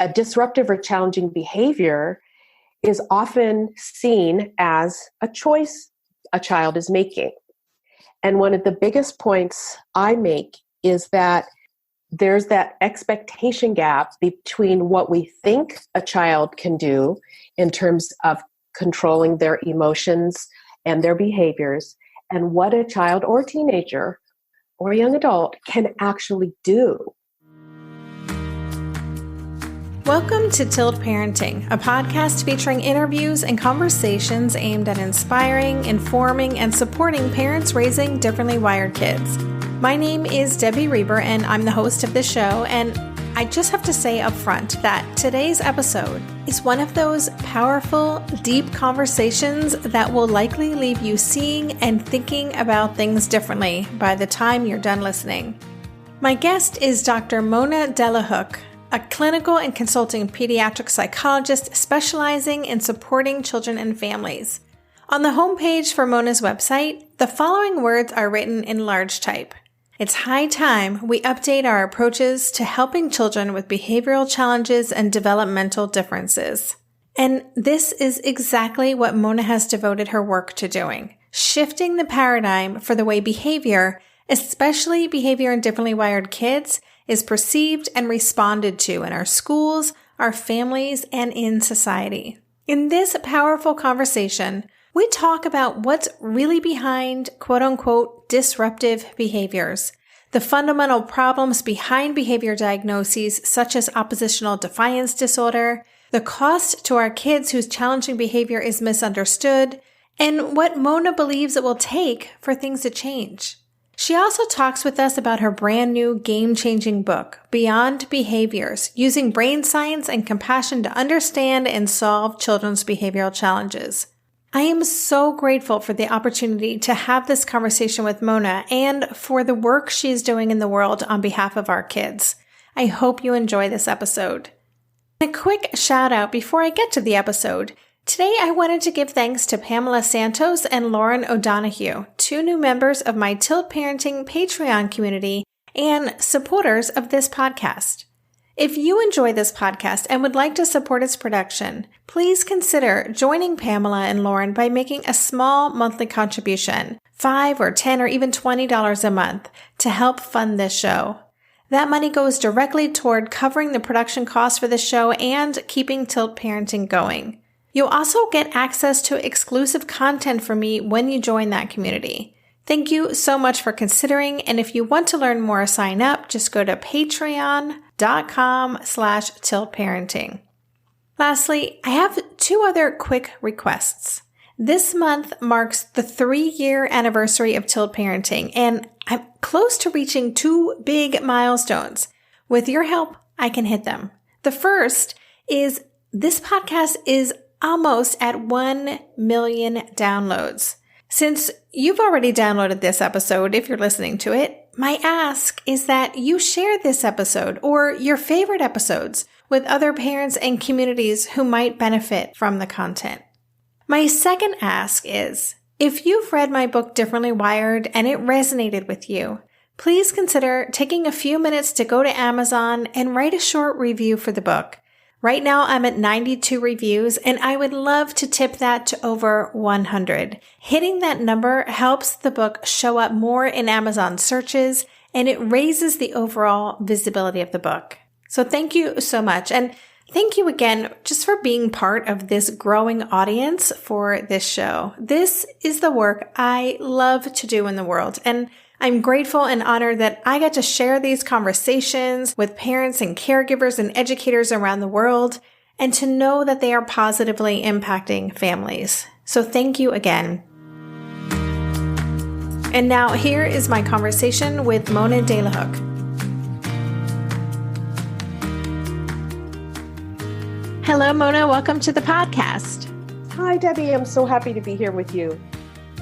a disruptive or challenging behavior is often seen as a choice a child is making. And one of the biggest points I make is that there's that expectation gap between what we think a child can do in terms of controlling their emotions and their behaviors, and what a child or teenager or young adult can actually do. Welcome to Tilt Parenting, a podcast featuring interviews and conversations aimed at inspiring, informing, and supporting parents raising differently wired kids. My name is Debbie Reber, and I'm the host of this show, and I just have to say up front that today's episode is one of those powerful, deep conversations that will likely leave you seeing and thinking about things differently by the time you're done listening. My guest is Dr. Mona Delahooke, a clinical and consulting pediatric psychologist specializing in supporting children and families. On the homepage for Mona's website, the following words are written in large type. It's high time we update our approaches to helping children with behavioral challenges and developmental differences. And this is exactly what Mona has devoted her work to doing, shifting the paradigm for the way behavior, especially behavior in differently wired kids, is perceived and responded to in our schools, our families, and in society. In this powerful conversation, we talk about what's really behind quote-unquote disruptive behaviors, the fundamental problems behind behavior diagnoses such as oppositional defiance disorder, the cost to our kids whose challenging behavior is misunderstood, and what Mona believes it will take for things to change. She also talks with us about her brand new game-changing book, Beyond Behaviors, using brain science and compassion to understand and solve children's behavioral challenges. I am so grateful for the opportunity to have this conversation with Mona and for the work she's doing in the world on behalf of our kids. I hope you enjoy this episode. A quick shout out before I get to the episode. Today, I wanted to give thanks to Pamela Santos and Lauren O'Donoghue, two new members of my Tilt Parenting Patreon community and supporters of this podcast. If you enjoy this podcast and would like to support its production, please consider joining Pamela and Lauren by making a small monthly contribution, $5 or $10 or even $20 a month, to help fund this show. That money goes directly toward covering the production costs for the show and keeping Tilt Parenting going. You'll also get access to exclusive content from me when you join that community. Thank you so much for considering, and if you want to learn more, sign up. Just go to patreon.com/tiltparenting. Lastly, I have two other quick requests. This month marks the 3-year anniversary of Tilt Parenting, and I'm close to reaching 2 big milestones. With your help, I can hit them. The first is this podcast is almost at 1 million downloads. Since you've already downloaded this episode, if you're listening to it, my ask is that you share this episode or your favorite episodes with other parents and communities who might benefit from the content. My second ask is, if you've read my book Differently Wired and it resonated with you, please consider taking a few minutes to go to Amazon and write a short review for the book. Right now, I'm at 92 reviews, and I would love to tip that to over 100. Hitting that number helps the book show up more in Amazon searches, and it raises the overall visibility of the book. So thank you so much. And thank you again just for being part of this growing audience for this show. This is the work I love to do in the world, and I'm grateful and honored that I get to share these conversations with parents and caregivers and educators around the world, and to know that they are positively impacting families. So thank you again. And now here is my conversation with Mona Delahooke. Hello, Mona. Welcome to the podcast. Hi, Debbie. I'm so happy to be here with you.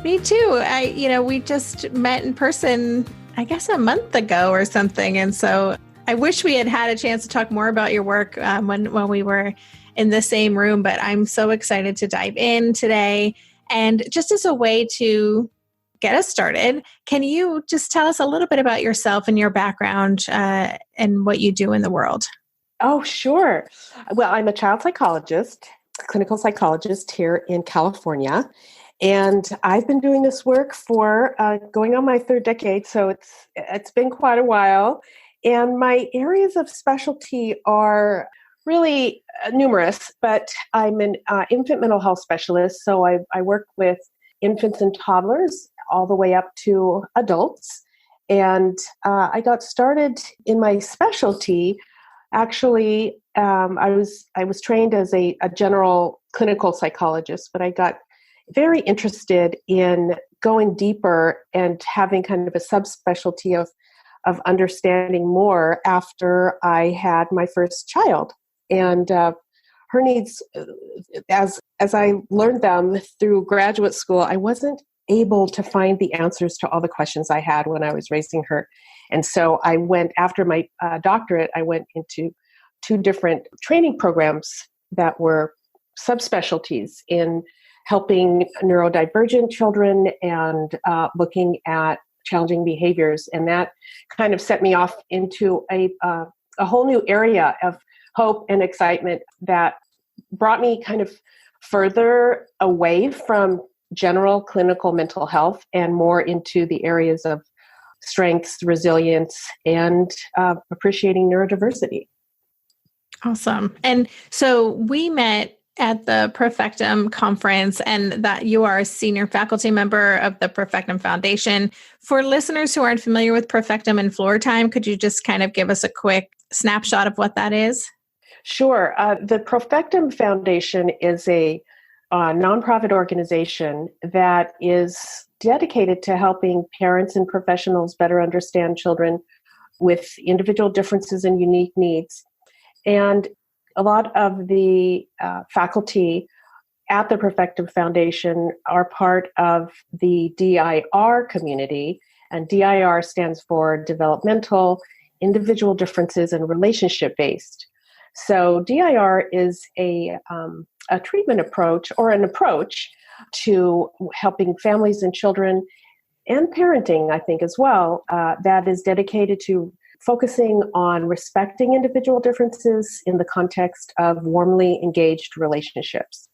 Me too. We just met in person, I guess a month ago or something. And so I wish we had had a chance to talk more about your work when we were in the same room, but I'm so excited to dive in today. And just as a way to get us started, can you just tell us a little bit about yourself and your background and what you do in the world? Oh, sure. Well, I'm a child psychologist, clinical psychologist here in California. And I've been doing this work for going on my third decade, so it's been quite a while. And my areas of specialty are really numerous, but I'm an infant mental health specialist, so I work with infants and toddlers all the way up to adults. And I got started in my specialty. Actually, I was trained as a general clinical psychologist, but I got very interested in going deeper and having kind of a subspecialty of understanding more after I had my first child. And her needs, as I learned them through graduate school, I wasn't able to find the answers to all the questions I had when I was raising her. And so I went, after my doctorate, I went into 2 different training programs that were subspecialties in helping neurodivergent children and looking at challenging behaviors. And that kind of set me off into a whole new area of hope and excitement that brought me kind of further away from general clinical mental health and more into the areas of strengths, resilience, and appreciating neurodiversity. Awesome. And so we met at the Profectum conference, and that you are a senior faculty member of the Profectum Foundation. For listeners who aren't familiar with Profectum and Floortime, could you just kind of give us a quick snapshot of what that is? Sure. The Profectum Foundation is a nonprofit organization that is dedicated to helping parents and professionals better understand children with individual differences and unique needs. And a lot of the faculty at the Profectum Foundation are part of the DIR community, and DIR stands for Developmental, Individual Differences, and Relationship-Based. So DIR is a treatment approach, or an approach to helping families and children and parenting, I think, as well, that is dedicated to focusing on respecting individual differences in the context of warmly engaged relationships.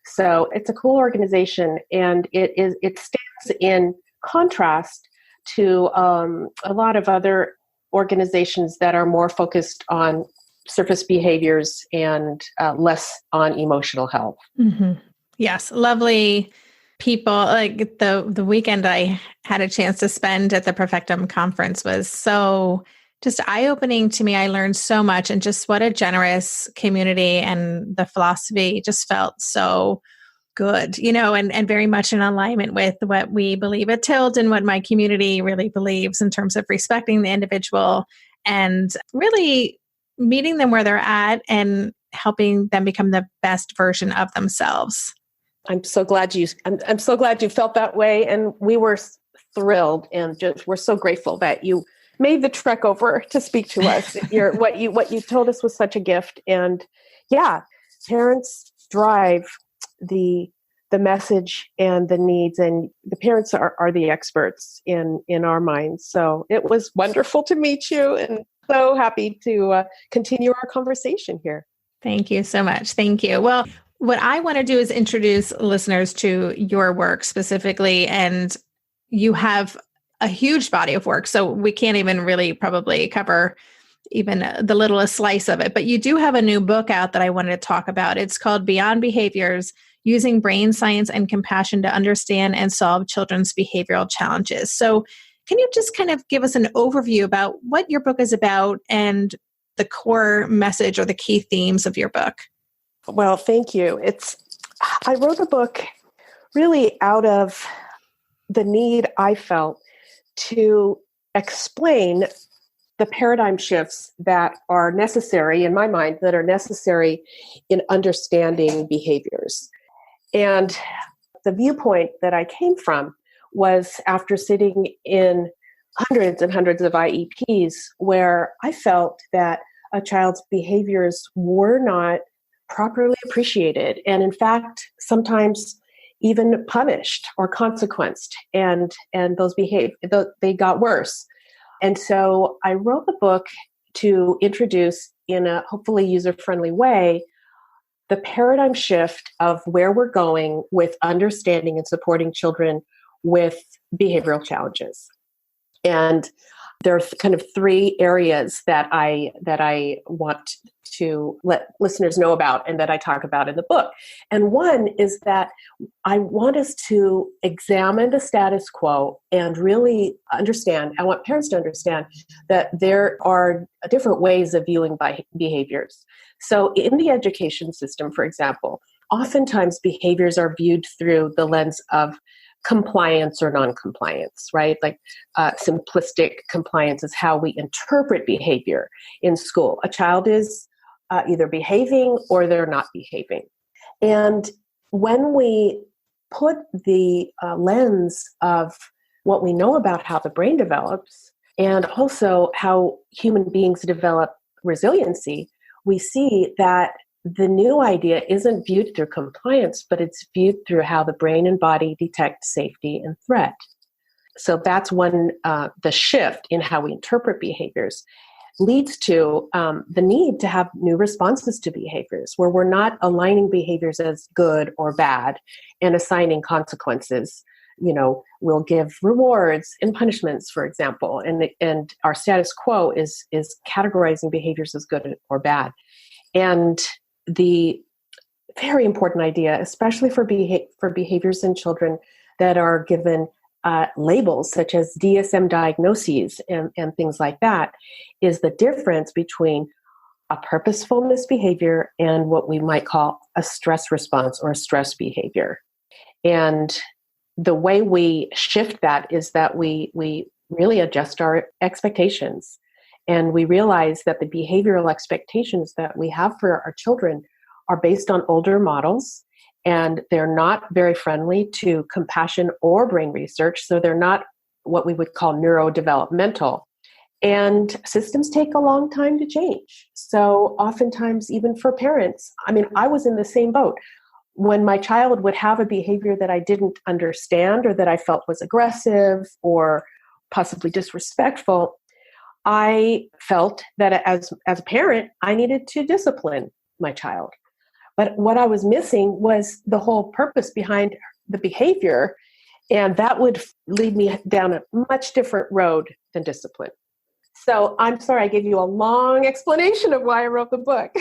So it's a cool organization, and it stands in contrast to a lot of other organizations that are more focused on surface behaviors and less on emotional health. Mm-hmm. Yes, lovely people. Like the weekend I had a chance to spend at the Profectum conference was so just eye-opening to me. I learned so much, and just what a generous community, and the philosophy just felt so good, and very much in alignment with what we believe at Tilt and what my community really believes in terms of respecting the individual and really meeting them where they're at and helping them become the best version of themselves. I'm so glad you felt that way, and we were thrilled, and we're so grateful that you made the trek over to speak to us. What you told us was such a gift, and yeah, parents drive the message and the needs, and the parents are the experts in our minds. So it was wonderful to meet you, and so happy to continue our conversation here. Thank you so much. Thank you. Well, what I want to do is introduce listeners to your work specifically, and you have a huge body of work, so we can't even really probably cover even the littlest slice of it. But you do have a new book out that I wanted to talk about. It's called Beyond Behaviors: Using Brain Science and Compassion to Understand and Solve Children's Behavioral Challenges. So can you just kind of give us an overview about what your book is about and the core message or the key themes of your book? Well, thank you. I wrote the book really out of the need I felt to explain the paradigm shifts that are necessary, in my mind, that are necessary in understanding behaviors. And the viewpoint that I came from was after sitting in hundreds and hundreds of IEPs where I felt that a child's behaviors were not properly appreciated, and in fact, sometimes even punished or consequenced, and those they got worse. And so I wrote the book to introduce in a hopefully user-friendly way the paradigm shift of where we're going with understanding and supporting children with behavioral challenges. And there are kind of three areas that I want to let listeners know about and that I talk about in the book. And one is that I want us to examine the status quo and really understand, I want parents to understand that there are different ways of viewing behaviors. So in the education system, for example, oftentimes behaviors are viewed through the lens of compliance or noncompliance, right? Like simplistic compliance is how we interpret behavior in school. A child is either behaving or they're not behaving. And when we put the lens of what we know about how the brain develops and also how human beings develop resiliency, we see that the new idea isn't viewed through compliance, but it's viewed through how the brain and body detect safety and threat. So that's one, the shift in how we interpret behaviors leads to the need to have new responses to behaviors, where we're not aligning behaviors as good or bad and assigning consequences. You know, we'll give rewards and punishments, for example, and our status quo is categorizing behaviors as good or bad. And the very important idea, especially for behaviors in children that are given labels such as DSM diagnoses and things like that, is the difference between a purposeful misbehavior and what we might call a stress response or a stress behavior. And the way we shift that is that we really adjust our expectations. And we realize that the behavioral expectations that we have for our children are based on older models, and they're not very friendly to compassion or brain research. So they're not what we would call neurodevelopmental. And systems take a long time to change. So oftentimes, even for parents, I mean, I was in the same boat. When my child would have a behavior that I didn't understand or that I felt was aggressive or possibly disrespectful, I felt that as a parent, I needed to discipline my child. But what I was missing was the whole purpose behind the behavior, and that would lead me down a much different road than discipline. So I'm sorry, I gave you a long explanation of why I wrote the book.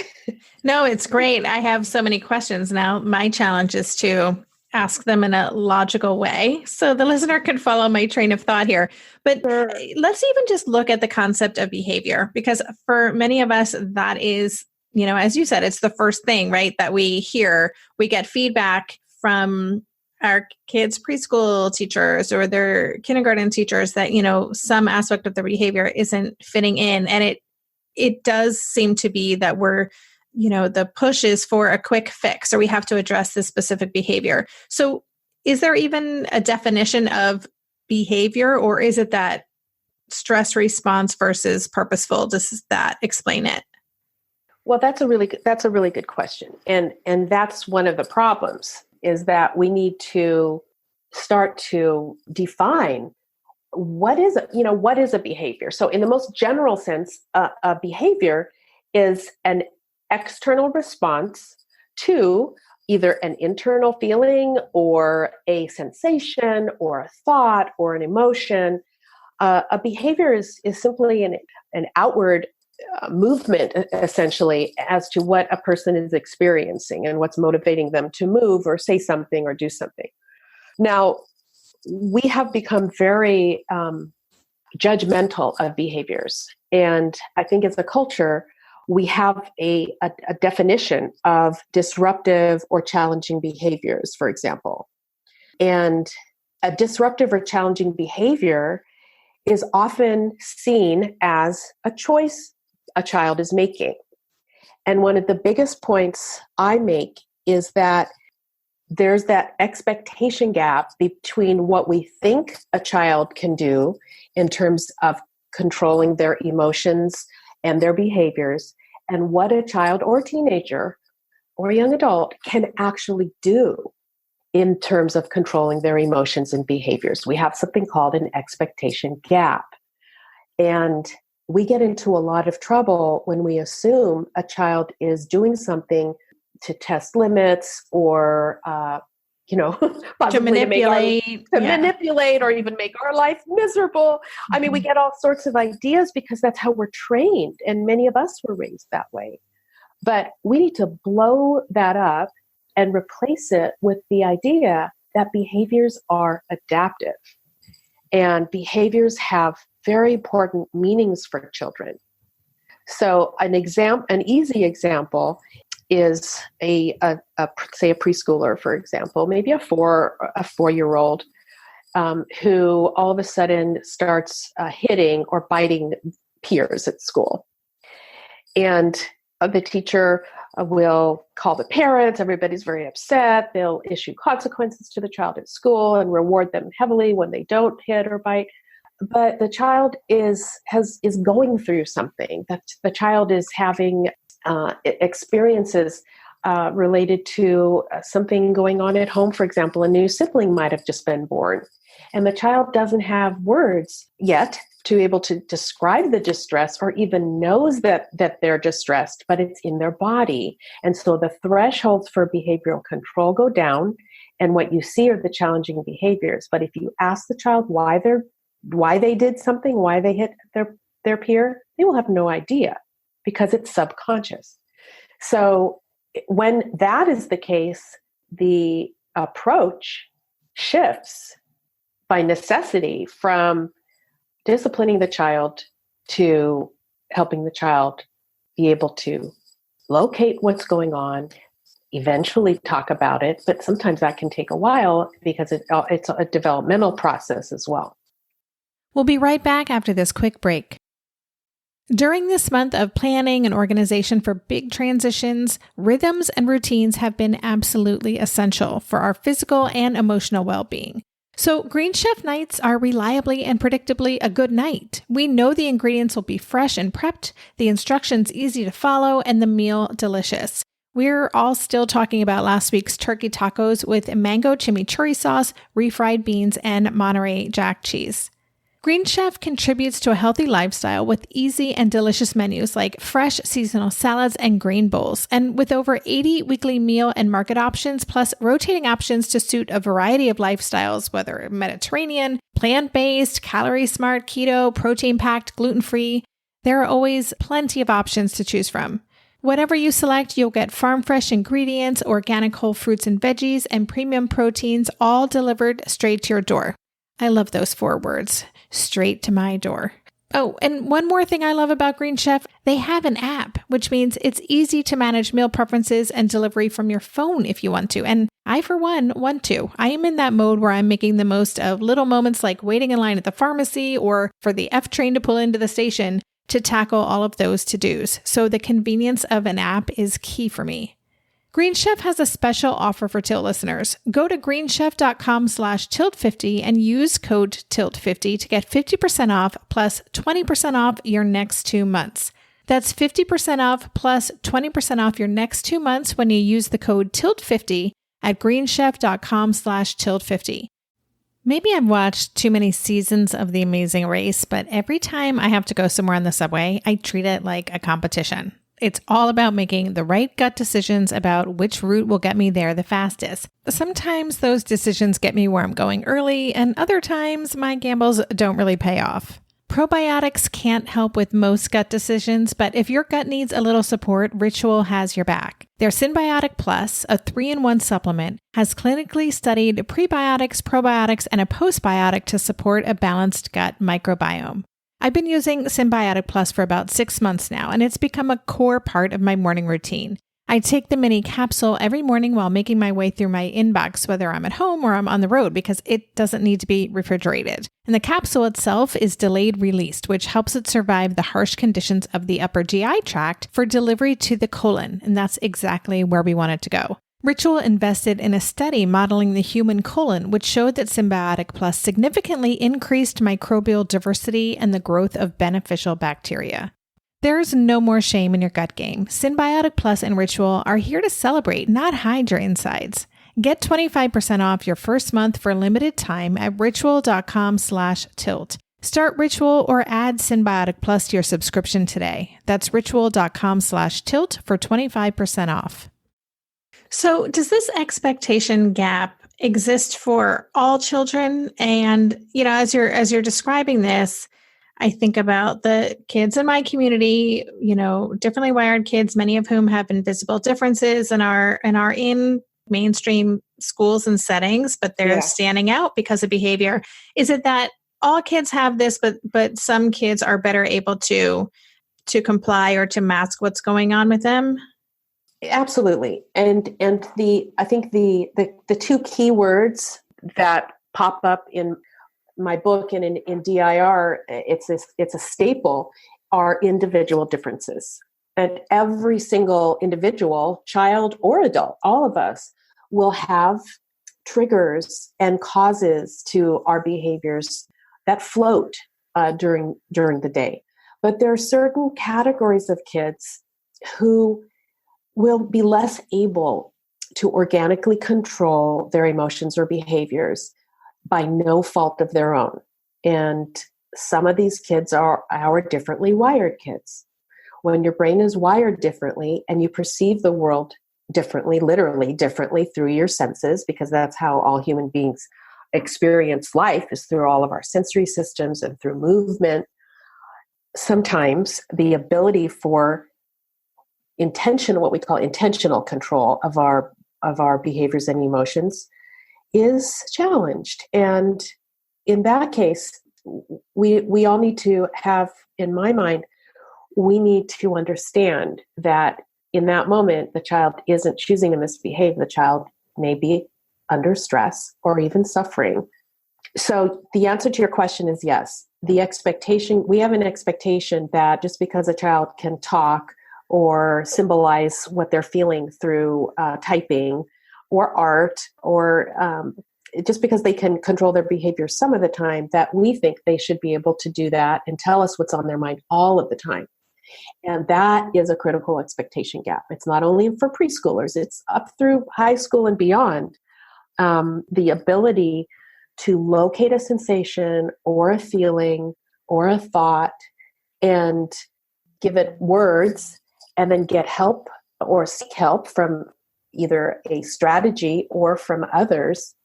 No, it's great. I have so many questions now. My challenge is to ask them in a logical way so the listener can follow my train of thought here. But Sure. Let's even just look at the concept of behavior, because for many of us, that is, you know, as you said, it's the first thing, right, that we hear. We get feedback from our kids' preschool teachers or their kindergarten teachers that, you know, some aspect of the behavior isn't fitting in. And it does seem to be that we're, you know, the push is for a quick fix, or we have to address this specific behavior. So is there even a definition of behavior, or is it that stress response versus purposeful? Does that explain it? Well, that's a really good question. And that's one of the problems, is that we need to start to define what is a behavior. So in the most general sense, a behavior is an external response to either an internal feeling or a sensation or a thought or an emotion. A behavior is simply an outward movement, essentially, as to what a person is experiencing and what's motivating them to move or say something or do something. Now, we have become very judgmental of behaviors. And I think as a culture, we have a definition of disruptive or challenging behaviors, for example. And a disruptive or challenging behavior is often seen as a choice a child is making. And one of the biggest points I make is that there's that expectation gap between what we think a child can do in terms of controlling their emotions and their behaviors, and what a child or teenager or young adult can actually do in terms of controlling their emotions and behaviors. We have something called an expectation gap. And we get into a lot of trouble when we assume a child is doing something to test limits or, to manipulate, manipulate or even make our life miserable. I mean, we get all sorts of ideas because that's how we're trained. And many of us were raised that way. But we need to blow that up and replace it with the idea that behaviors are adaptive. And behaviors have very important meanings for children. So an easy example is say a preschooler, for example, maybe a 4-year-old who all of a sudden starts hitting or biting peers at school. And the teacher will call the parents. Everybody's very upset. They'll issue consequences to the child at school and reward them heavily when they don't hit or bite. But the child is going through something. That the child is having experiences related to something going on at home. For example, a new sibling might have just been born, and the child doesn't have words yet to be able to describe the distress or even knows that they're distressed, but it's in their body. And so the thresholds for behavioral control go down, and what you see are the challenging behaviors. But if you ask the child why they did something, why they hit their peer, they will have no idea because it's subconscious. So when that is the case, the approach shifts by necessity from disciplining the child to helping the child be able to locate what's going on, eventually talk about it, but sometimes that can take a while because it's a developmental process as well. We'll be right back after this quick break. During this month of planning and organization for big transitions, rhythms and routines have been absolutely essential for our physical and emotional well-being. So Green Chef nights are reliably and predictably a good night. We know the ingredients will be fresh and prepped, the instructions easy to follow, and the meal delicious. We're all still talking about last week's turkey tacos with mango chimichurri sauce, refried beans, and Monterey Jack cheese. Green Chef contributes to a healthy lifestyle with easy and delicious menus like fresh seasonal salads and grain bowls. And with over 80 weekly meal and market options, plus rotating options to suit a variety of lifestyles, whether Mediterranean, plant-based, calorie-smart, keto, protein-packed, gluten-free, there are always plenty of options to choose from. Whatever you select, you'll get farm-fresh ingredients, organic whole fruits and veggies, and premium proteins, all delivered straight to your door. I love those 4 words. Straight to my door. Oh, and one more thing I love about Green Chef, they have an app, which means it's easy to manage meal preferences and delivery from your phone if you want to. And I, for one, want to. I am in that mode where I'm making the most of little moments like waiting in line at the pharmacy or for the F train to pull into the station to tackle all of those to-dos. So the convenience of an app is key for me. Green Chef has a special offer for Tilt listeners. Go to greenchef.com/tilt50 and use code TILT50 to get 50% off plus 20% off your next 2 months. That's 50% off plus 20% off your next 2 months when you use the code TILT50 at greenchef.com/tilt50. Maybe I've watched too many seasons of The Amazing Race, but every time I have to go somewhere on the subway, I treat it like a competition. It's all about making the right gut decisions about which route will get me there the fastest. Sometimes those decisions get me where I'm going early, and other times my gambles don't really pay off. Probiotics can't help with most gut decisions, but if your gut needs a little support, Ritual has your back. Their Symbiotic Plus, a 3-in-1 supplement, has clinically studied prebiotics, probiotics, and a postbiotic to support a balanced gut microbiome. I've been using Symbiotic Plus for about 6 months now, and it's become a core part of my morning routine. I take the mini capsule every morning while making my way through my inbox, whether I'm at home or I'm on the road, because it doesn't need to be refrigerated. And the capsule itself is delayed released, which helps it survive the harsh conditions of the upper GI tract for delivery to the colon, and that's exactly where we want it to go. Ritual invested in a study modeling the human colon, which showed that Symbiotic Plus significantly increased microbial diversity and the growth of beneficial bacteria. There's no more shame in your gut game. Symbiotic Plus and Ritual are here to celebrate, not hide your insides. Get 25% off your first month for limited time at ritual.com/tilt. Start Ritual or add Symbiotic Plus to your subscription today. That's ritual.com/tilt for 25% off. So does this expectation gap exist for all children? And, as you're describing this, I think about the kids in my community, differently wired kids, many of whom have invisible differences and are in mainstream schools and settings, but they're standing out because of behavior. Is it that all kids have this, but some kids are better able to comply or to mask what's going on with them? Absolutely. And I think the two key words that pop up in my book and in DIR, it's a staple, are individual differences. And every single individual, child or adult, all of us will have triggers and causes to our behaviors that float during the day. But there are certain categories of kids who will be less able to organically control their emotions or behaviors by no fault of their own. And some of these kids are our differently wired kids. When your brain is wired differently and you perceive the world differently, literally differently through your senses, because that's how all human beings experience life, is through all of our sensory systems and through movement. Sometimes the ability for what we call intentional control of our behaviors and emotions is challenged. And in that case, we all need to have, in my mind, we need to understand that in that moment, the child isn't choosing to misbehave. The child may be under stress or even suffering. So the answer to your question is yes. We have an expectation that just because a child can talk or symbolize what they're feeling through typing or art, or just because they can control their behavior some of the time, that we think they should be able to do that and tell us what's on their mind all of the time. And that is a critical expectation gap. It's not only for preschoolers, it's up through high school and beyond. The ability to locate a sensation or a feeling or a thought and give it words, and then get help or seek help from either a strategy or from others.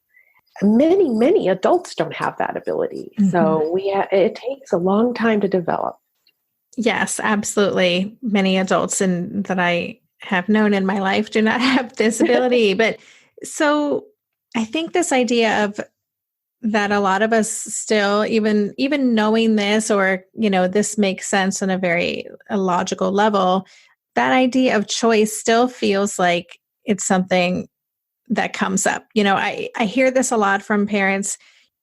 Many adults don't have that ability. Mm-hmm. So it takes a long time to develop. Yes, absolutely. Many adults that I have known in my life do not have this ability. But so I think this idea of that a lot of us still, even knowing this, or, this makes sense on a very logical level, that idea of choice still feels like it's something that comes up. I hear this a lot from parents,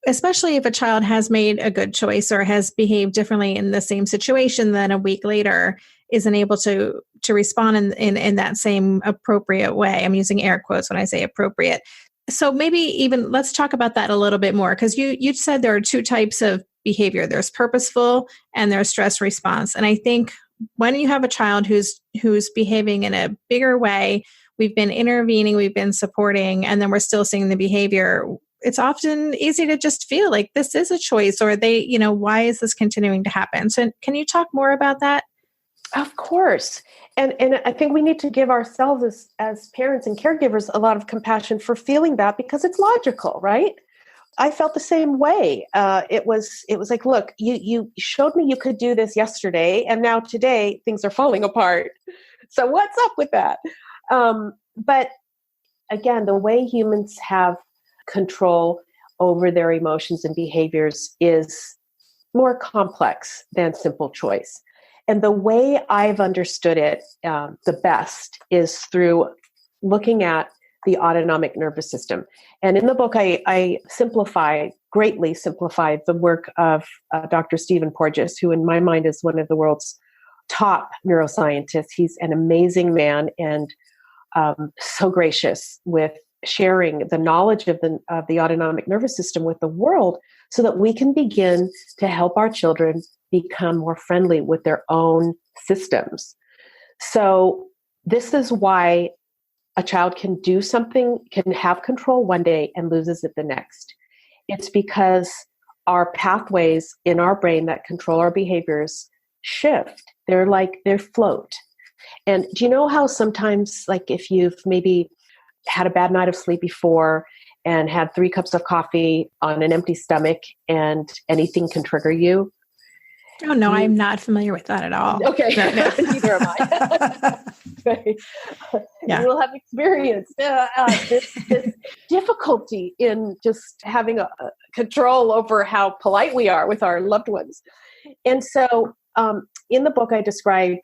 especially if a child has made a good choice or has behaved differently in the same situation, then a week later isn't able to respond in that same appropriate way. I'm using air quotes when I say appropriate. So maybe even let's talk about that a little bit more, because you said there are two types of behavior. There's purposeful and there's stress response. And I think when you have a child who's behaving in a bigger way, we've been intervening, we've been supporting, and then we're still seeing the behavior, it's often easy to just feel like this is a choice, or why is this continuing to happen? So can you talk more about that? Of course. And I think we need to give ourselves as parents and caregivers a lot of compassion for feeling that, because it's logical, right? I felt the same way. It was like, look, you showed me you could do this yesterday, and now today things are falling apart. So what's up with that? But again, the way humans have control over their emotions and behaviors is more complex than simple choice. And the way I've understood it the best is through looking at the autonomic nervous system. And in the book, I greatly simplify the work of Dr. Stephen Porges, who in my mind is one of the world's top neuroscientists. He's an amazing man and so gracious with sharing the knowledge of the autonomic nervous system with the world, so that we can begin to help our children become more friendly with their own systems. So this is why a child can do something, can have control one day and loses it the next. It's because our pathways in our brain that control our behaviors shift. They float. And do you know how sometimes, like if you've maybe had a bad night of sleep before and had 3 cups of coffee on an empty stomach and anything can trigger you? Oh, no, I'm not familiar with that at all. Okay. No. Neither am I. Okay. Yeah. You will have experienced this difficulty in just having a control over how polite we are with our loved ones. And so in the book, I describe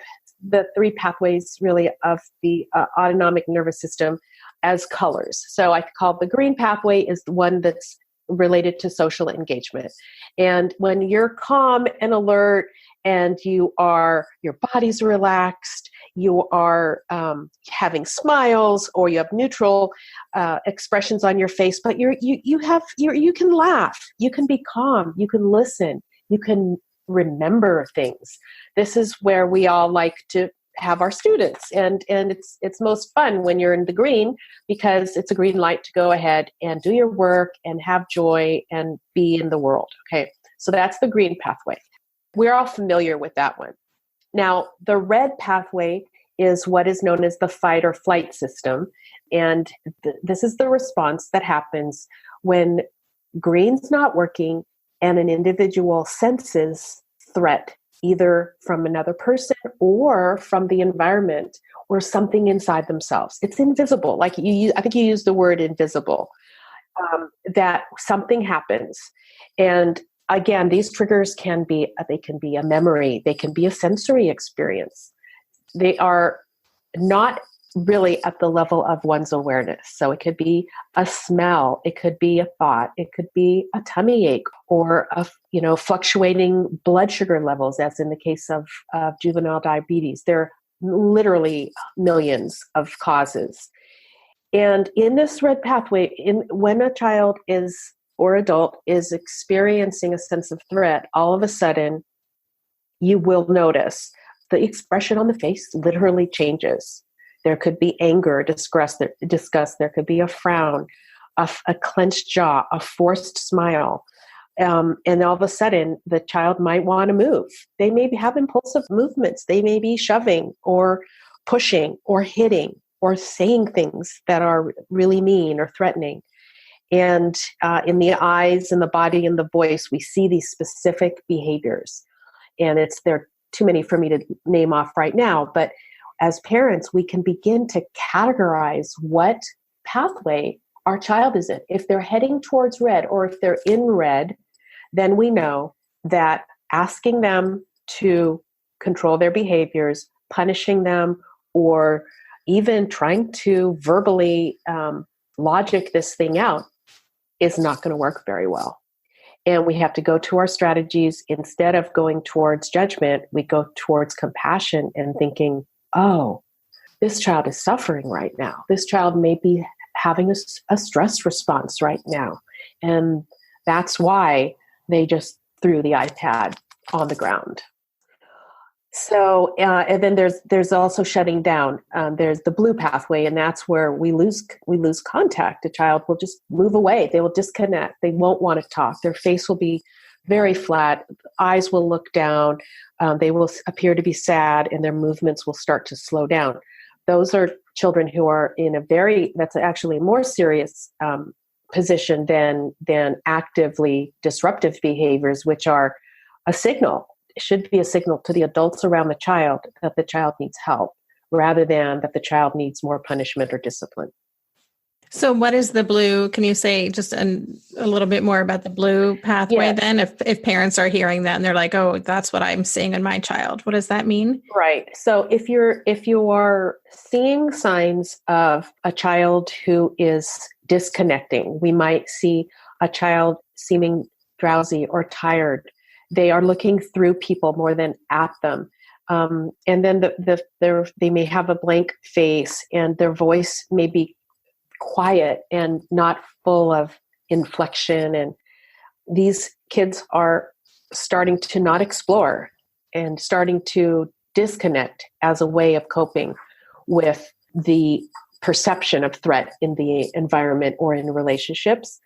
the 3 pathways really of the autonomic nervous system as colors. So I call the green pathway is the one that's related to social engagement. And when you're calm and alert and your body's relaxed, you are having smiles, or you have neutral expressions on your face, but you can laugh, you can be calm, you can listen, you can remember things. This is where we all like to have our students, and it's most fun when you're in the green, because it's a green light to go ahead and do your work and have joy and be in the world. Okay, so that's the green pathway. We're all familiar with that one. Now, the red pathway is what is known as the fight or flight system, and this is the response that happens when green's not working and an individual senses threat, either from another person or from the environment or something inside themselves. It's invisible. I think you used the word invisible, that something happens. And again, these triggers can be a memory. They can be a sensory experience. They are not really at the level of one's awareness. So it could be a smell, it could be a thought, it could be a tummy ache, or fluctuating blood sugar levels, as in the case of juvenile diabetes. There are literally millions of causes. And in this red pathway, when a child or adult is experiencing a sense of threat, all of a sudden you will notice the expression on the face literally changes. There could be anger, disgust. There could be a frown, a clenched jaw, a forced smile. And all of a sudden, the child might want to move. They may have impulsive movements. They may be shoving or pushing or hitting or saying things that are really mean or threatening. And in the eyes and the body and the voice, we see these specific behaviors. And there are too many for me to name off right now, but as parents, we can begin to categorize what pathway our child is in. If they're heading towards red, or if they're in red, then we know that asking them to control their behaviors, punishing them, or even trying to verbally logic this thing out is not going to work very well. And we have to go to our strategies. Instead of going towards judgment, we go towards compassion and thinking, oh, this child is suffering right now. This child may be having a stress response right now. And that's why they just threw the iPad on the ground. So, and then there's also shutting down. There's the blue pathway, and that's where we lose contact. A child will just move away. They will disconnect. They won't want to talk. Their face will be very flat. Eyes will look down. They will appear to be sad, and their movements will start to slow down. Those are children who are in that's actually a more serious position than actively disruptive behaviors, which are a signal. It should be a signal to the adults around the child that the child needs help, rather than that the child needs more punishment or discipline. So what is the blue? Can you say just a little bit more about the blue pathway then? If parents are hearing that and they're like, oh, that's what I'm seeing in my child. What does that mean? Right. So if you are seeing signs of a child who is disconnecting, we might see a child seeming drowsy or tired. They are looking through people more than at them. And then they may have a blank face, and their voice may be quiet and not full of inflection. And these kids are starting to not explore and starting to disconnect as a way of coping with the perception of threat in the environment or in relationships.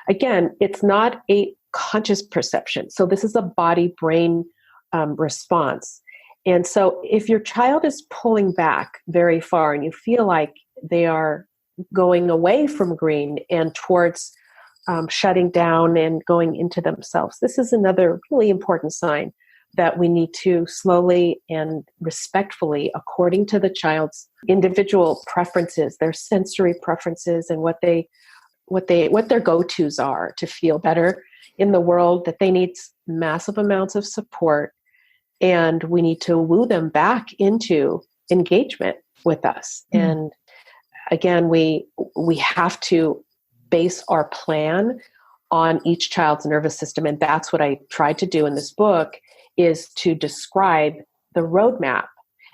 Again, it's not a conscious perception. So this is a body-brain response. And so if your child is pulling back very far and you feel like they are going away from green and towards shutting down and going into themselves, this is another really important sign that we need to slowly and respectfully, according to the child's individual preferences, their sensory preferences, and what their go-tos are to feel better in the world, that they need massive amounts of support, and we need to woo them back into engagement with us. Mm. And again, we have to base our plan on each child's nervous system, and that's what I tried to do in this book, is to describe the roadmap,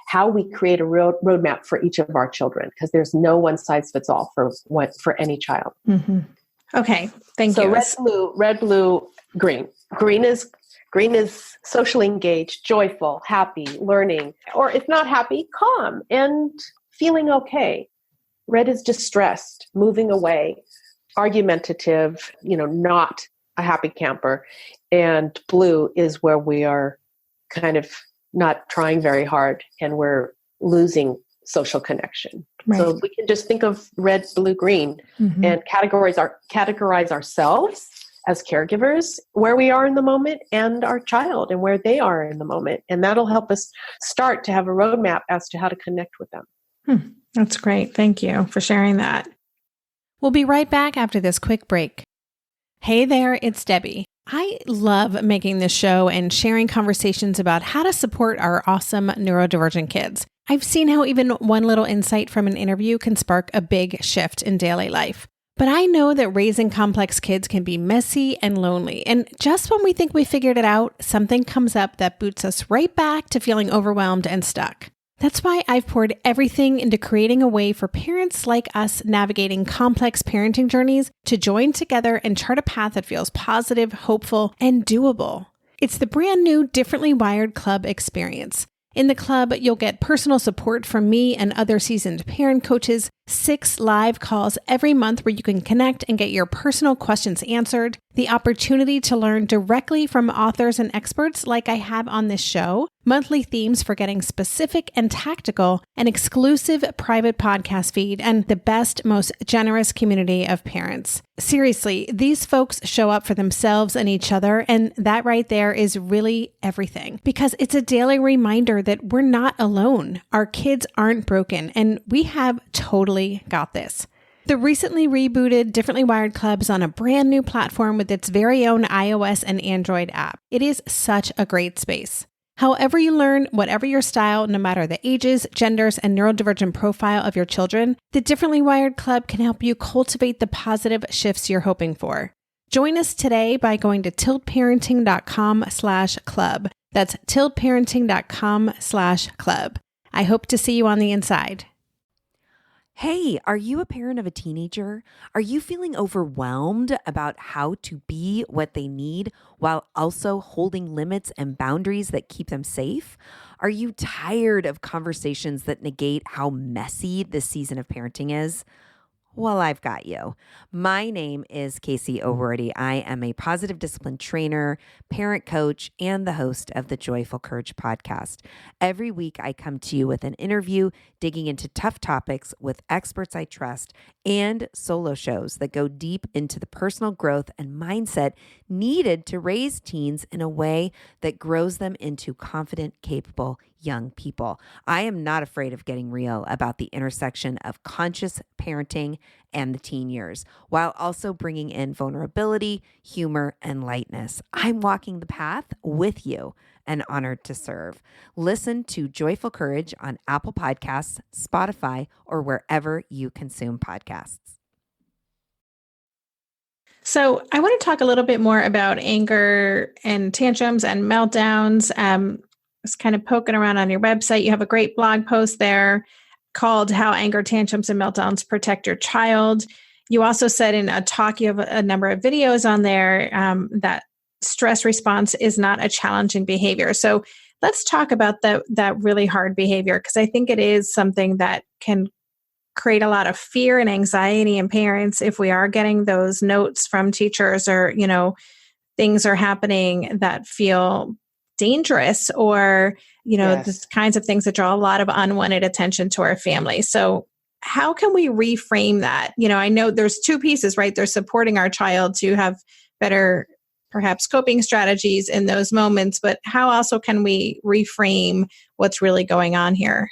how we create a roadmap for each of our children, because there's no one size fits all for any child. Mm-hmm. Okay, thank you. So red, blue, green. Green is socially engaged, joyful, happy, learning, or if not happy, calm and feeling okay. Red is distressed, moving away, argumentative, not a happy camper. And blue is where we are kind of not trying very hard and we're losing social connection. Right. So we can just think of red, blue, green, mm-hmm. and categorize ourselves as caregivers, where we are in the moment, and our child and where they are in the moment. And that'll help us start to have a roadmap as to how to connect with them. That's great. Thank you for sharing that. We'll be right back after this quick break. Hey there, it's Debbie. I love making this show and sharing conversations about how to support our awesome neurodivergent kids. I've seen how even one little insight from an interview can spark a big shift in daily life. But I know that raising complex kids can be messy and lonely. And just when we think we figured it out, something comes up that boots us right back to feeling overwhelmed and stuck. That's why I've poured everything into creating a way for parents like us navigating complex parenting journeys to join together and chart a path that feels positive, hopeful, and doable. It's the brand new Differently Wired Club experience. In the club, you'll get personal support from me and other seasoned parent coaches, 6 live calls every month where you can connect and get your personal questions answered, the opportunity to learn directly from authors and experts like I have on this show, monthly themes for getting specific and tactical, an exclusive private podcast feed, and the best, most generous community of parents. Seriously, these folks show up for themselves and each other, and that right there is really everything, because it's a daily reminder that we're not alone. Our kids aren't broken, and we have totally got this. The recently rebooted Differently Wired Club is on a brand new platform with its very own iOS and Android app. It is such a great space. However you learn, whatever your style, no matter the ages, genders, and neurodivergent profile of your children, the Differently Wired Club can help you cultivate the positive shifts you're hoping for. Join us today by going to tiltparenting.com/club. That's tiltparenting.com/club. I hope to see you on the inside. Hey, are you a parent of a teenager? Are you feeling overwhelmed about how to be what they need while also holding limits and boundaries that keep them safe? Are you tired of conversations that negate how messy this season of parenting is? Well, I've got you. My name is Casey O'Rourke. I am a positive discipline trainer, parent coach, and the host of the Joyful Courage podcast. Every week, I come to you with an interview digging into tough topics with experts I trust and solo shows that go deep into the personal growth and mindset needed to raise teens in a way that grows them into confident, capable young people. I am not afraid of getting real about the intersection of conscious parenting and the teen years, while also bringing in vulnerability, humor, and lightness. I'm walking the path with you and honored to serve. Listen to Joyful Courage on Apple Podcasts, Spotify, or wherever you consume podcasts. So I want to talk a little bit more about anger and tantrums and meltdowns. I was kind of poking around on your website. You have a great blog post there called How Anger, Tantrums, and Meltdowns Protect Your Child. You also said in a talk, you have a number of videos on there that stress response is not a challenging behavior. So let's talk about that really hard behavior, because I think it is something that can create a lot of fear and anxiety in parents if we are getting those notes from teachers or, things are happening that feel dangerous or, the kinds of things that draw a lot of unwanted attention to our family. So how can we reframe that? I know there's two pieces, right? There's supporting our child to have better, perhaps coping strategies in those moments, but how also can we reframe what's really going on here?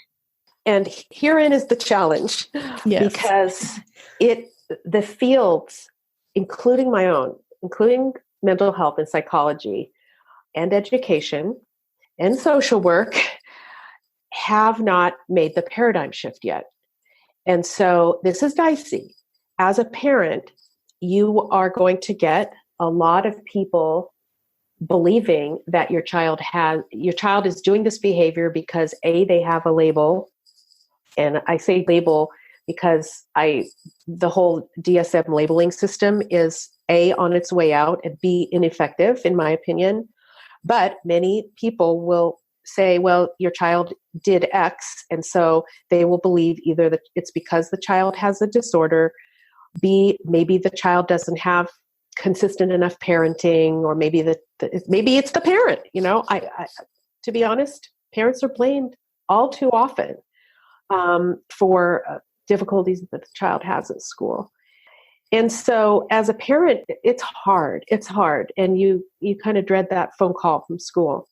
And herein is the challenge, because the fields, including my own, including mental health and psychology and education and social work, have not made the paradigm shift yet. And so this is dicey. As a parent, you are going to get a lot of people believing that your child is doing this behavior because they have a label. And I say label because the whole DSM labeling system is A, on its way out, and B, ineffective, in my opinion. But many people will say, well, your child did X, and so they will believe either that it's because the child has a disorder, B, maybe the child doesn't have consistent enough parenting, or maybe maybe it's the parent. I to be honest, parents are blamed all too often for difficulties that the child has at school. And so as a parent, it's hard. And you kind of dread that phone call from school.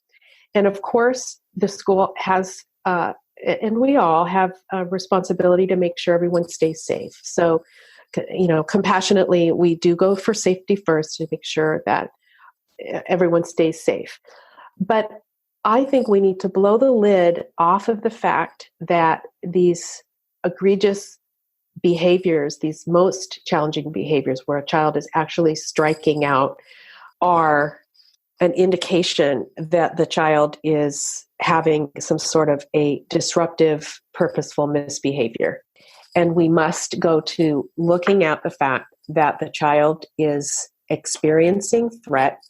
And of course, the school has, and we all have a responsibility to make sure everyone stays safe. So, compassionately, we do go for safety first to make sure that everyone stays safe. But I think we need to blow the lid off of the fact that these egregious behaviors, these most challenging behaviors where a child is actually striking out, are an indication that the child is having some sort of a disruptive, purposeful misbehavior. And we must go to looking at the fact that the child is experiencing threat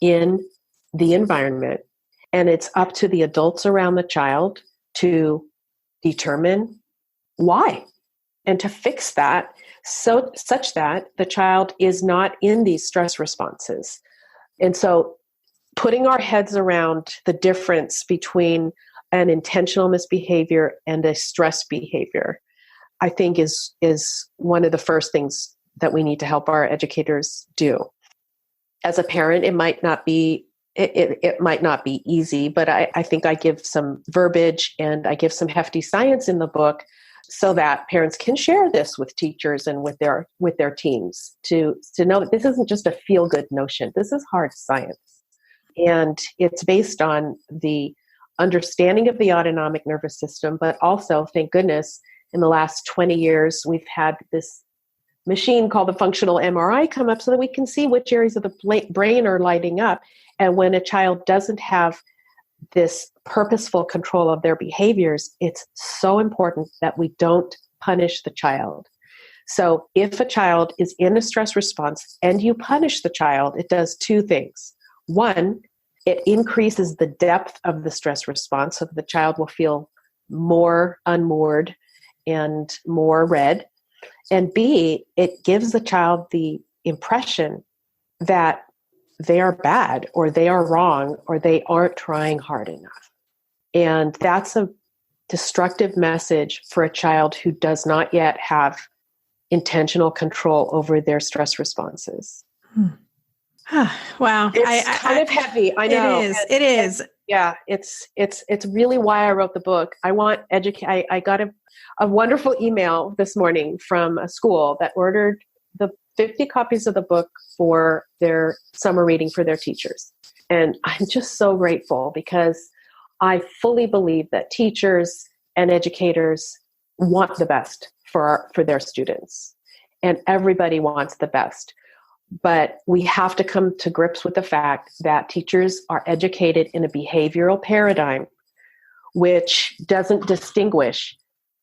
in the environment. And it's up to the adults around the child to determine why and to fix that such that the child is not in these stress responses. And so putting our heads around the difference between an intentional misbehavior and a stress behavior, I think is one of the first things that we need to help our educators do. As a parent, it might not be easy, but I think I give some verbiage and I give some hefty science in the book so that parents can share this with teachers and with their teams to know that this isn't just a feel-good notion. This is hard science. And it's based on the understanding of the autonomic nervous system, but also, thank goodness, in the last 20 years, we've had this machine called the functional MRI come up so that we can see which areas of the brain are lighting up. And when a child doesn't have this purposeful control of their behaviors, it's so important that we don't punish the child. So if a child is in a stress response and you punish the child, it does two things. One, it increases the depth of the stress response, so the child will feel more unmoored and more red. And B, it gives the child the impression that they are bad or they are wrong or they aren't trying hard enough. And that's a destructive message for a child who does not yet have intentional control over their stress responses. Wow. It's kind of heavy. I know. It is. Yeah. It's really why I wrote the book. I got a wonderful email this morning from a school that ordered the 50 copies of the book for their summer reading for their teachers. And I'm just so grateful because I fully believe that teachers and educators want the best for their students. And everybody wants the best. But we have to come to grips with the fact that teachers are educated in a behavioral paradigm which doesn't distinguish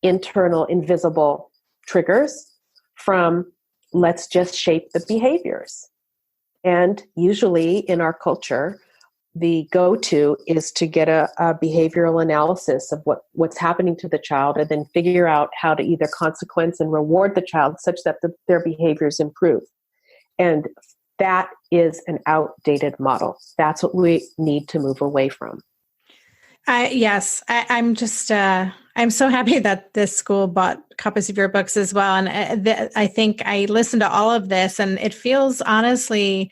internal invisible triggers from let's just shape the behaviors. And usually in our culture, the go-to is to get a behavioral analysis of what's happening to the child and then figure out how to either consequence and reward the child such that their behaviors improve. And that is an outdated model. That's what we need to move away from. Yes, I'm just, I'm so happy that this school bought copies of your books as well. And I think I listened to all of this and it feels honestly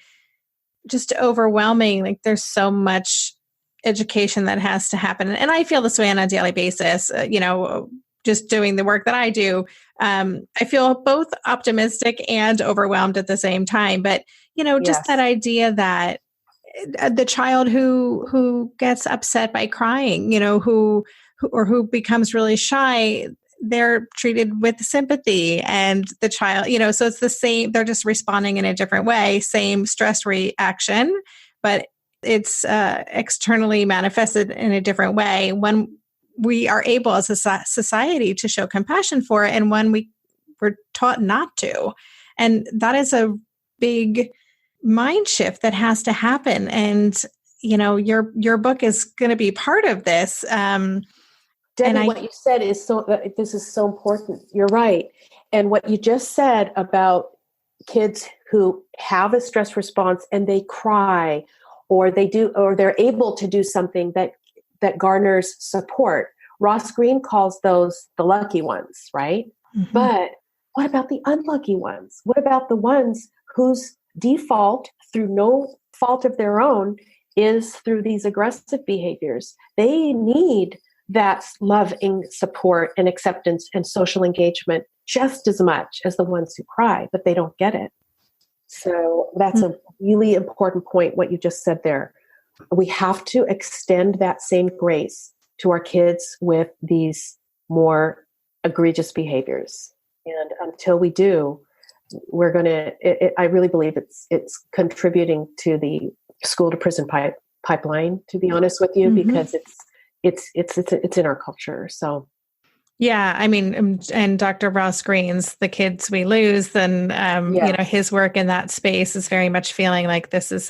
just overwhelming. Like there's so much education that has to happen. And I feel this way on a daily basis, just doing the work that I do. I feel both optimistic and overwhelmed at the same time. But, just that idea that the child who gets upset by crying, who becomes really shy, they're treated with sympathy, and the child, so it's the same, they're just responding in a different way, same stress reaction, but it's externally manifested in a different way when we are able as a society to show compassion for it, and when we're taught not to. And that is a big mind shift that has to happen. And, your book is going to be part of this. Debbie, what you said is this is so important. You're right. And what you just said about kids who have a stress response and they cry, or they're able to do something that garners support. Ross Greene calls those the lucky ones, right? Mm-hmm. But what about the unlucky ones? What about the ones whose default, through no fault of their own, is through these aggressive behaviors? They need that loving support and acceptance and social engagement just as much as the ones who cry, but they don't get it. So that's a really important point, what you just said there. We have to extend that same grace to our kids with these more egregious behaviors. And until we do, we're going to, I really believe it's contributing to the school to prison pipeline, to be honest with you, because it's in our culture. So. Yeah, I mean, and Dr. Ross Greene's The Kids We Lose, then, his work in that space is very much feeling like this is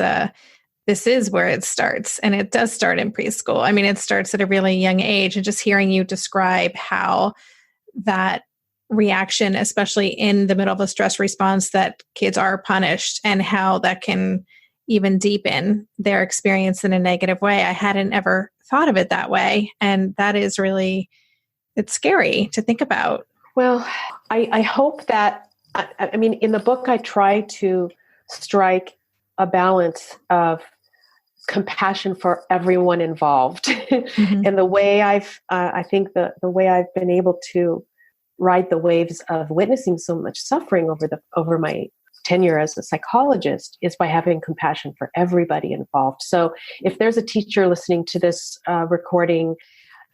where it starts. And it does start in preschool. I mean, it starts at a really young age, and just hearing you describe how that reaction, especially in the middle of a stress response, that kids are punished, and how that can even deepen their experience in a negative way. I hadn't ever thought of it that way. And that is really, it's scary to think about. Well, I hope that, I mean, in the book, I try to strike a balance of compassion for everyone involved. And the way I think the way I've been able to ride the waves of witnessing so much suffering over my tenure as a psychologist is by having compassion for everybody involved. So if there's a teacher listening to this recording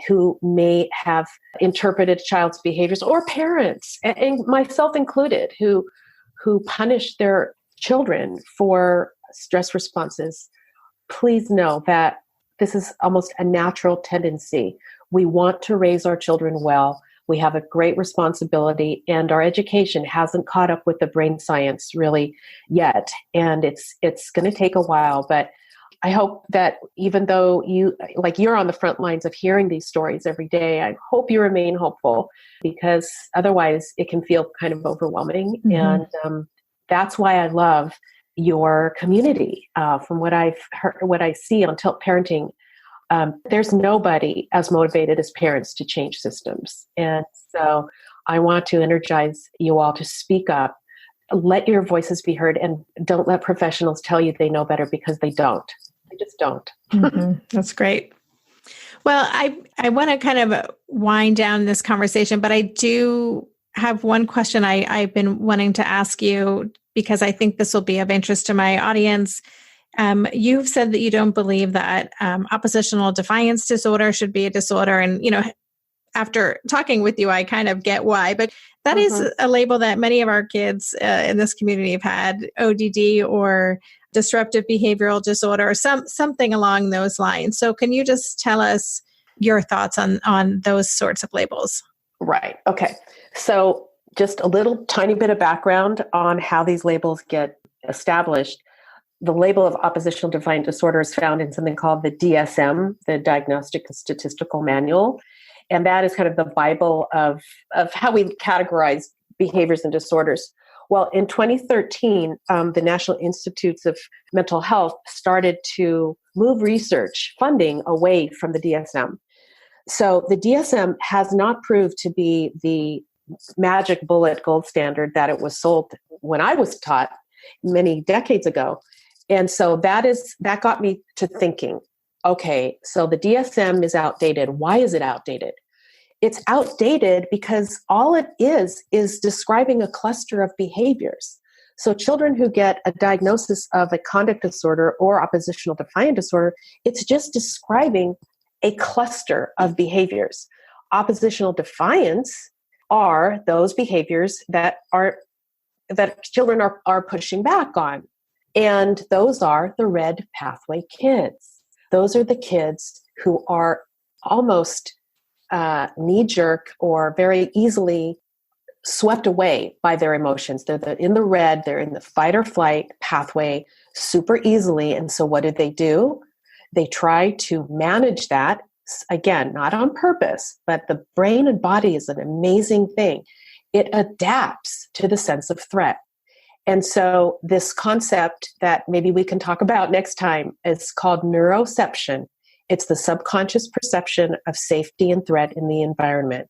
who may have interpreted a child's behaviors, or parents, and myself included, who punish their children for stress responses, please know that this is almost a natural tendency. We want to raise our children well. We have a great responsibility, and our education hasn't caught up with the brain science really yet. And it's going to take a while, but I hope that even though you're on the front lines of hearing these stories every day, I hope you remain hopeful, because otherwise it can feel kind of overwhelming. And that's why I love your community. From what I've heard, what I see on Tilt Parenting, there's nobody as motivated as parents to change systems. And so I want to energize you all to speak up, let your voices be heard, and don't let professionals tell you they know better, because they don't. They just don't. That's great. Well, I want to kind of wind down this conversation, but I do have one question I've been wanting to ask you, because I think this will be of interest to my audience. You've said that you don't believe that oppositional defiance disorder should be a disorder. And, after talking with you, I kind of get why. But that is a label that many of our kids in this community have had, ODD or disruptive behavioral disorder, or something along those lines. So can you just tell us your thoughts on those sorts of labels? Right. Okay. So just a little tiny bit of background on how these labels get established. The label of oppositional defiant disorder is found in something called the DSM, the Diagnostic and Statistical Manual. And that is kind of the Bible of how we categorize behaviors and disorders. Well, in 2013, the National Institutes of Mental Health started to move research funding away from the DSM. So the DSM has not proved to be the magic bullet gold standard that it was sold when I was taught many decades ago. And so that got me to thinking, okay, so the DSM is outdated. Why is it outdated? It's outdated because all it is describing a cluster of behaviors. So children who get a diagnosis of a conduct disorder or oppositional defiant disorder, it's just describing a cluster of behaviors. Oppositional defiance are those behaviors that children are pushing back on. And those are the red pathway kids. Those are the kids who are almost knee-jerk or very easily swept away by their emotions. They're in the red, they're in the fight or flight pathway super easily. And so what do? They try to manage that, again, not on purpose, but the brain and body is an amazing thing. It adapts to the sense of threat. And so this concept that maybe we can talk about next time is called neuroception. It's the subconscious perception of safety and threat in the environment.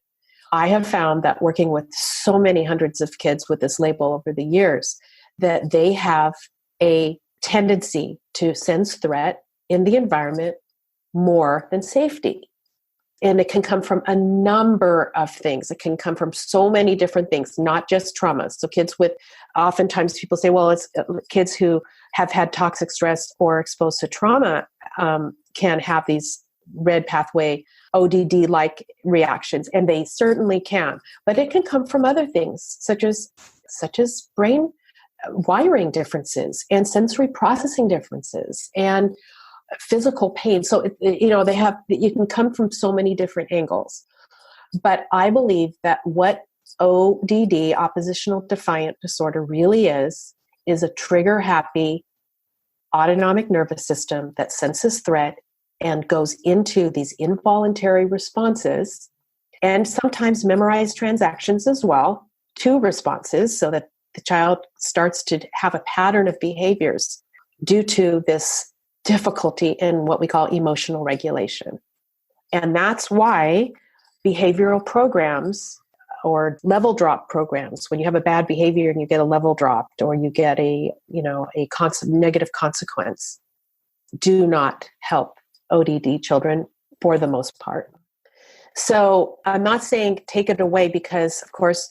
I have found that working with so many hundreds of kids with this label over the years, that they have a tendency to sense threat in the environment more than safety. And it can come from a number of things. It can come from so many different things, not just traumas. So oftentimes people say, well, it's kids who have had toxic stress or exposed to trauma can have these red pathway ODD-like reactions, and they certainly can. But it can come from other things, such as brain wiring differences and sensory processing differences and physical pain. So, you can come from so many different angles. But I believe that what ODD, oppositional defiant disorder, really is a trigger-happy autonomic nervous system that senses threat and goes into these involuntary responses, and sometimes memorized transactions as well, to responses, so that the child starts to have a pattern of behaviors due to this difficulty in what we call emotional regulation. And that's why behavioral programs or level drop programs, when you have a bad behavior and you get a level dropped or you get a negative consequence, do not help ODD children for the most part. So I'm not saying take it away, because of course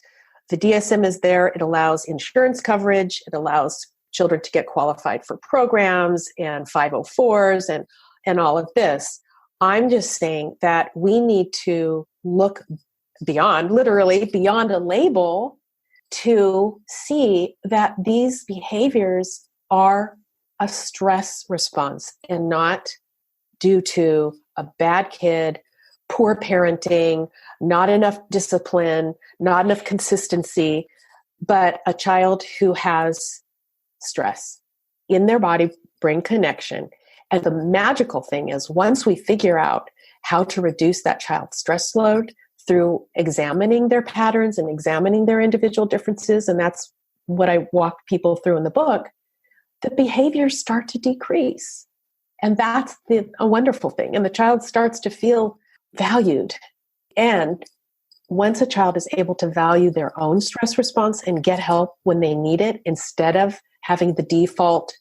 the DSM is there. It allows insurance coverage. It allows children to get qualified for programs and 504s and all of this. I'm just saying that we need to look literally beyond a label, to see that these behaviors are a stress response and not due to a bad kid, poor parenting, not enough discipline, not enough consistency, but a child who has stress in their body-brain connection. And the magical thing is, once we figure out how to reduce that child's stress load through examining their patterns and examining their individual differences, and that's what I walk people through in the book, the behaviors start to decrease. And that's a wonderful thing. And the child starts to feel valued. And once a child is able to value their own stress response and get help when they need it, instead of having the default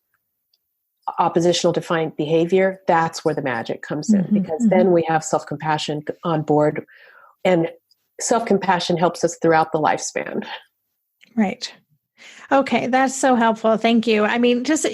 oppositional defiant behavior, that's where the magic comes in, because then we have self-compassion on board, and self-compassion helps us throughout the lifespan. Right. Okay. That's so helpful. Thank you. I mean, just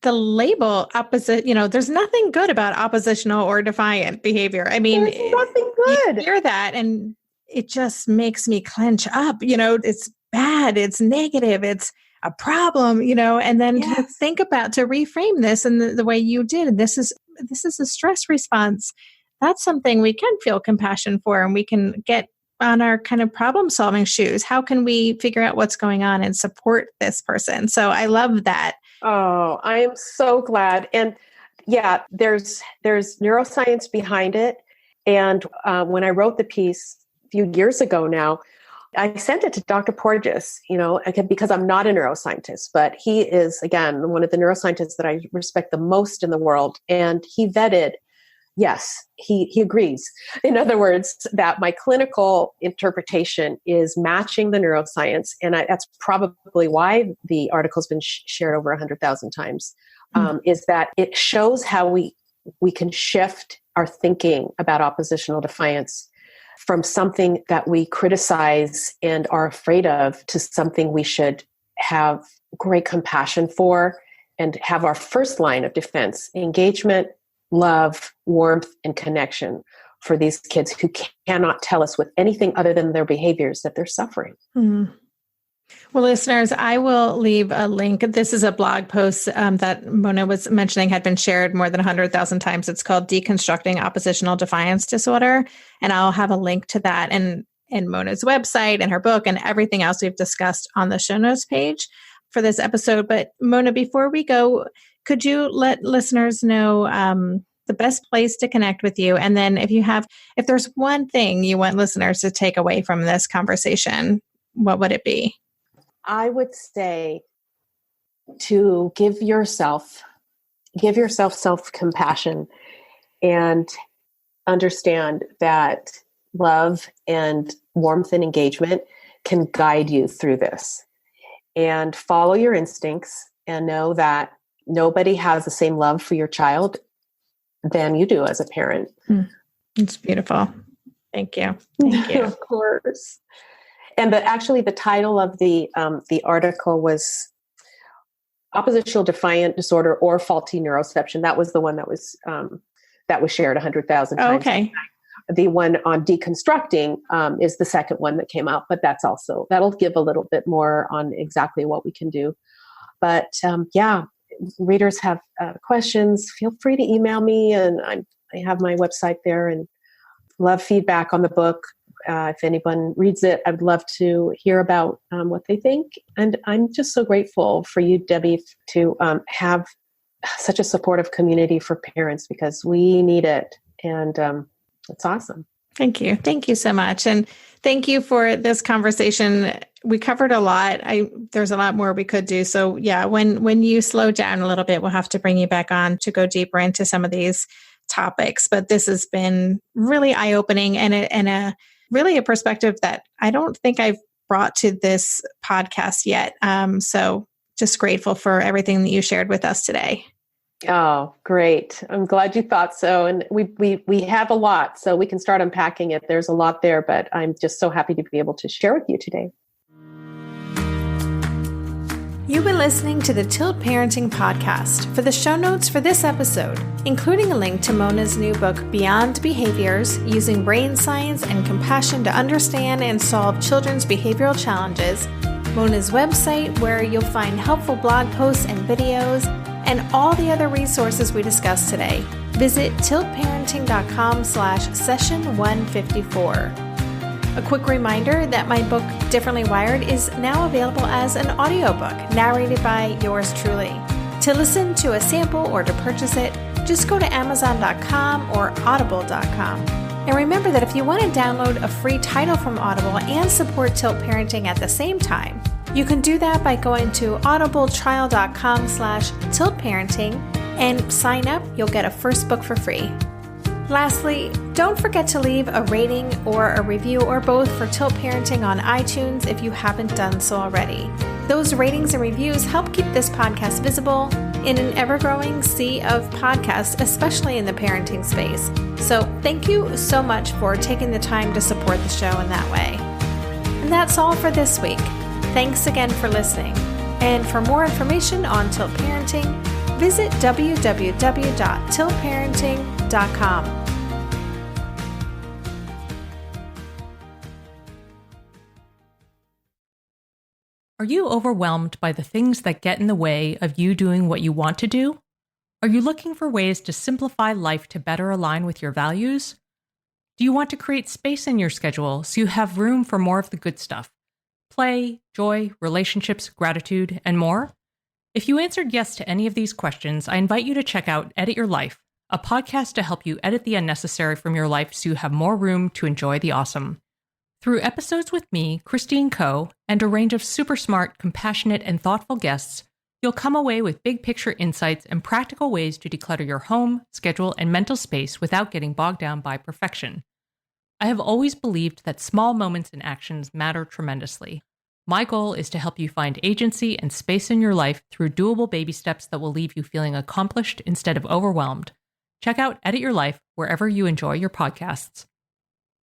the label opposite, there's nothing good about oppositional or defiant behavior. I mean, there's nothing good. You hear that and it just makes me clench up. It's bad. It's negative. It's a problem, and then to think about, to reframe this in the way you did, this is a stress response. That's something we can feel compassion for, and we can get on our kind of problem solving shoes. How can we figure out what's going on and support this person? So I love that. Oh, I am so glad. And yeah, there's neuroscience behind it. And when I wrote the piece a few years ago now, I sent it to Dr. Porges, again, because I'm not a neuroscientist, but he is, again, one of the neuroscientists that I respect the most in the world. And he vetted, yes, he agrees. In other words, that my clinical interpretation is matching the neuroscience. And that's probably why the article's been shared over 100,000 times, is that it shows how we can shift our thinking about oppositional defiance from something that we criticize and are afraid of to something we should have great compassion for and have our first line of defense: engagement, love, warmth, and connection for these kids who cannot tell us with anything other than their behaviors that they're suffering. Mm-hmm. Well, listeners, I will leave a link. This is a blog post that Mona was mentioning had been shared more than 100,000 times. It's called Deconstructing Oppositional Defiance Disorder. And I'll have a link to that and Mona's website and her book and everything else we've discussed on the show notes page for this episode. But Mona, before we go, could you let listeners know the best place to connect with you? And then if there's one thing you want listeners to take away from this conversation, what would it be? I would say to give yourself self-compassion and understand that love and warmth and engagement can guide you through this, and follow your instincts and know that nobody has the same love for your child than you do as a parent. It's beautiful. Thank you. Thank you. Of course. And the title of the article was Oppositional Defiant Disorder or Faulty Neuroception. That was the one that was shared 100,000 times. Okay. The one on deconstructing is the second one that came out, but that'll give a little bit more on exactly what we can do. But readers have questions, feel free to email me, and I have my website there, and love feedback on the book. If anyone reads it, I'd love to hear about what they think. And I'm just so grateful for you, Debbie, to have such a supportive community for parents, because we need it. And it's awesome. Thank you. Thank you so much. And thank you for this conversation. We covered a lot. There's a lot more we could do. So yeah, when you slow down a little bit, we'll have to bring you back on to go deeper into some of these topics. But this has been really eye-opening and really a perspective that I don't think I've brought to this podcast yet. So just grateful for everything that you shared with us today. Oh, great. I'm glad you thought so. And we have a lot, so we can start unpacking it. There's a lot there, but I'm just so happy to be able to share with you today. You've been listening to the Tilt Parenting Podcast. For the show notes for this episode, including a link to Mona's new book, Beyond Behaviors, Using Brain Science and Compassion to Understand and Solve Children's Behavioral Challenges, Mona's website, where you'll find helpful blog posts and videos, and all the other resources we discussed today, visit tiltparenting.com/session154. A quick reminder that my book, Differently Wired, is now available as an audiobook narrated by yours truly. To listen to a sample or to purchase it, just go to Amazon.com or Audible.com. And remember that if you want to download a free title from Audible and support Tilt Parenting at the same time, you can do that by going to audibletrial.com/tiltparenting and sign up. You'll get a first book for free. Lastly, don't forget to leave a rating or a review or both for Tilt Parenting on iTunes if you haven't done so already. Those ratings and reviews help keep this podcast visible in an ever-growing sea of podcasts, especially in the parenting space. So thank you so much for taking the time to support the show in that way. And that's all for this week. Thanks again for listening. And for more information on Tilt Parenting, visit www.tiltparenting.com. Are you overwhelmed by the things that get in the way of you doing what you want to do? Are you looking for ways to simplify life to better align with your values? Do you want to create space in your schedule so you have room for more of the good stuff? Play, joy, relationships, gratitude, and more? If you answered yes to any of these questions, I invite you to check out Edit Your Life, a podcast to help you edit the unnecessary from your life so you have more room to enjoy the awesome. Through episodes with me, Christine Coe, and a range of super smart, compassionate, and thoughtful guests, you'll come away with big picture insights and practical ways to declutter your home, schedule, and mental space without getting bogged down by perfection. I have always believed that small moments and actions matter tremendously. My goal is to help you find agency and space in your life through doable baby steps that will leave you feeling accomplished instead of overwhelmed. Check out Edit Your Life wherever you enjoy your podcasts.